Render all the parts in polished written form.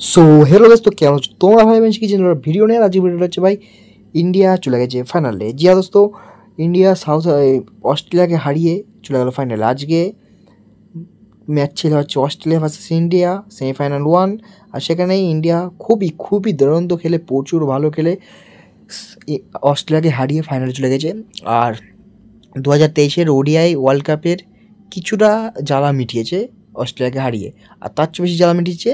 So hello guys, তো কেমন আছো তোমরা? ভাই বেঞ্চ কি চ্যানেলের ভিডিও নিয়ে আজকে ভিডিওটা হচ্ছে ভাই ইন্ডিয়া চলে গেছে ফাইনালে। জি হ্যাঁ দোস্ত, ইন্ডিয়া অস্ট্রেলিয়াকে হারিয়ে চলে গেল ফাইনালে। আজকে ম্যাচ ছিল হচ্ছে অস্ট্রেলিয়া ভার্সেস ইন্ডিয়া, সেমিফাইনাল 1। আর সেখানেই ইন্ডিয়া খুবই দুরন্ত খেলে, প্রচুর ভালো খেলে অস্ট্রেলিয়াকে হারিয়ে ফাইনালে চলে গেছে। আর 2023-এর ওডিআই ওয়ার্ল্ড কাপের কিছুটা জ্বালা মিটিয়েছে অস্ট্রেলিয়াকে হারিয়ে। আর তার চেয়ে বেশি জ্বালা মিটিয়েছে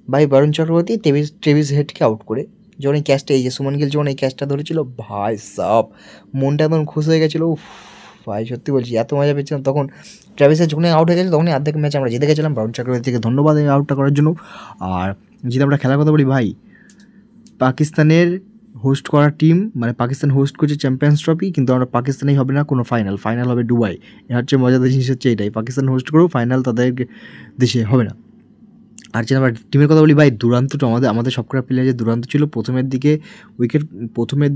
ভাই বরুণ চক্রবর্তী ট্রেভিস হেডকে আউট করে। যখন এই ক্যাচটা, এই যে সুমন গিল যখন এই ক্যাচটা ধরেছিল, ভাই সব মনটা একদম খুশি হয়ে গেছিলো। ভাই সত্যি বলছি, এত মজা পেয়েছিলাম তখন। ট্রেভিসের যখন আউট হয়ে গেছে তখনই অর্ধেক ম্যাচ আমরা জিতে গেছিলাম। বরুণ চক্রবর্তীকে ধন্যবাদ এই আউটটা করার জন্য। আর যদি আমরা খেলার কথা বলি ভাই, পাকিস্তানের হোস্ট করা টিম, মানে পাকিস্তান হোস্ট করছে চ্যাম্পিয়ন্স ট্রফি, কিন্তু আমরা পাকিস্তানেই হবে না কোনো ফাইনাল হবে দুবাই। এর হচ্ছে মজাদার জিনিস হচ্ছে এটাই, পাকিস্তান হোস্ট করবো, ফাইনাল তাদের দেশে হবে না। আর যদি আমরা টিমের কথা বলি ভাই, দুরান্ত তো আমাদের সবকটা প্লেয়ার যে দুরান্ত ছিল। প্রথমের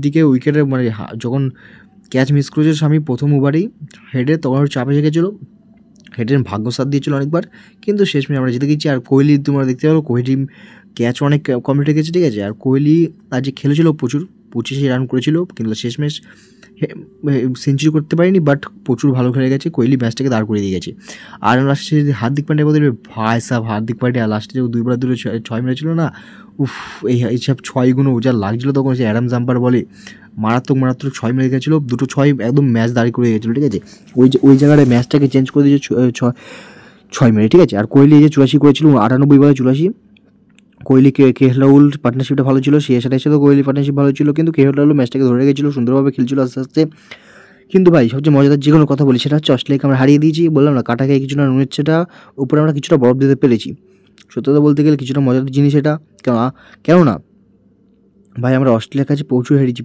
দিকে উইকেটের মানে যখন ক্যাচ মিস করেছিল স্বামী প্রথম ওভারেই হেডে, তখন ওর চাপে এসে গেছিলো, হেডের ভাগ্য সাথ দিয়েছিল অনেকবার, কিন্তু শেষমেশ আমরা জিতে গেছি। আর কোহলি তোমরা দেখতে পারো, কোহলি ক্যাচ অনেক কমপ্লিট হয়ে গেছে, ঠিক আছে। আর কোহলি আজকে খেলেছিল প্রচুর, 25 রান করেছিল, কিন্তু শেষমেশ সেঞ্চুরি করতে পারিনি, বাট প্রচুর ভালো খেলে গেছে কোহলি, ম্যাচটাকে দাঁড় করে দিয়ে গেছে। আর লাস্টে যদি হার্দিক পান্ডিয়া বলতে ভাই সাহেব, হার্দিক পান্ডিয়া লাস্টে যে দুইবার ছয় মেরেছিল না, এইসব ছয়গুলো যা লাগছিলো তখন, সে অ্যাডাম জাম্পার বলে মারাত্মক 6 মেরে গেছিলো, দুটো 6 একদম ম্যাচ দাঁড়িয়ে করে গেছিলো, ঠিক আছে। ওই জায়গায় ম্যাচটাকে চেঞ্জ করে দিয়েছে 6 মেরে, ঠিক আছে। আর কোহলি এই যে 84 করেছিল, 98 বলে 84। কোহলি কেএল পার্টনারশিপটা ভালো ছিল, সিএসআর এর সাথে কোহলি পার্টনারশিপ ভালো ছিল, কিন্তু কেএল ম্যাচটাকে ধরে গেছিলো, সুন্দরভাবে খেলছিল আস্তে আস্তে। কিন্তু ভাই সবচেয়ে মজাদার যে কোনো কথা বলি, সেটা হচ্ছে অস্ট্রেলিয়াকে আমরা হারিয়ে দিয়েছি। বললাম না, কাটা খেয়ে কিছুটা নুনের সেটা উপরে আমরা কিছুটা বরফ দিতে পেরেছি। সত্যতা বলতে গেলে কিছুটা মজাদার জিনিস এটা। কেননা ভাই আমরা অস্ট্রেলিয়ার কাছে প্রচুর হেরেছি,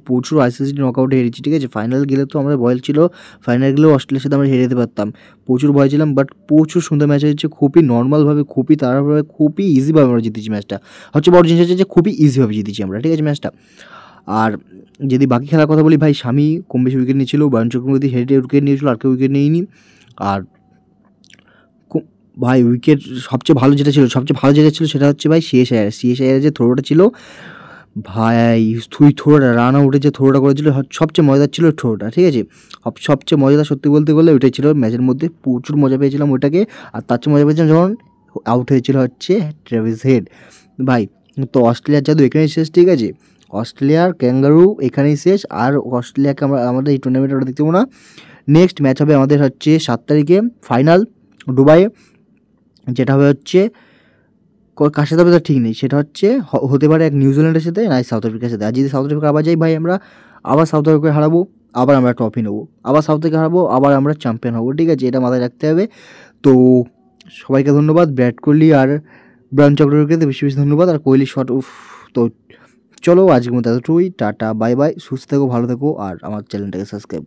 প্রচুর আইসিসি নকআউটে হেরেছি, ঠিক আছে। ফাইনাল গেলে তো আমরা ভয় ছিল, ফাইনাল গেলেও অস্ট্রেলিয়ার সাথে আমরা হেরে যেতে পারতাম, প্রচুর ভয় ছিলাম। বাট প্রচুর সুন্দর ম্যাচ হয়েছে, খুবই নর্মালভাবে, খুবই তাড়াভাবে, খুবই ইজিভাবে আমরা জিতেছি ম্যাচটা। হচ্ছে বড় জিনিস হচ্ছে যে খুবই ইজিভাবে জিতেছি আমরা, ঠিক আছে ম্যাচটা। আর যদি বাকি খেলার কথা বলি ভাই, স্বামী কম বেশি উইকেট নিয়েছিল, বরুণ চক্রবর্তী হেডে উইকেট নিয়েছিল, আর কেউ উইকেট নিইনি। আর ভাই উইকেট সবচেয়ে ভালো যেটা ছিল সেটা হচ্ছে ভাই সিএসআইয়ের যে থ্রোটা ছিল ভাই, থ্রোটা রান আউটে যে থ্রোটা করেছিল, সবচেয়ে মজাদার ছিল থ্রোটা, ঠিক আছে। সবচেয়ে মজাদার সত্যি বলতে গেলে ওইটাই ছিল ম্যাচের মধ্যে, প্রচুর মজা পেয়েছিলাম ওইটাকে। আর তার চেয়ে মজা পেয়েছিলাম যখন আউট হয়েছিল হচ্ছে ট্রেভিস হেড। ভাই তো অস্ট্রেলিয়ার জাদু এখানেই শেষ, ঠিক আছে। অস্ট্রেলিয়ার ক্যাঙ্গারু এখানেই শেষ। আর অস্ট্রেলিয়াকে আমাদের এই টুর্নামেন্টে আমরা দেখতে পাবো না। নেক্সট ম্যাচ হবে আমাদের হচ্ছে 7 তারিখে ফাইনাল দুবাইয়ে, যেটা হবে হচ্ছে কার সাথে হবে তার ঠিক নেই, সেটা হচ্ছে হতে পারে এক নিউজিল্যান্ডের সাথে, না সাউথ আফ্রিকার সাথে। আর যদি সাউথ আফ্রিকা আবার যাই ভাই, আমরা আবার সাউথ আফ্রিকা হারাবো, আবার আমরা ট্রফি নেবো, আবার সাউথ আফ্রিকা হারাবো, আবার আমরা চ্যাম্পিয়ন হবো, ঠিক আছে। এটা মাথায় রাখতে হবে। তো সবাইকে ধন্যবাদ, বিরাট কোহলি আর বরুণ চক্রবর্তীকে বেশি বেশি ধন্যবাদ। আর কোহলি শট, তো চলো আজকের মতো এতটুকুই, টাটা বাই বাই, সুস্থ থেকো, ভালো থেকো, আর আমার চ্যানেলটাকে সাবস্ক্রাইব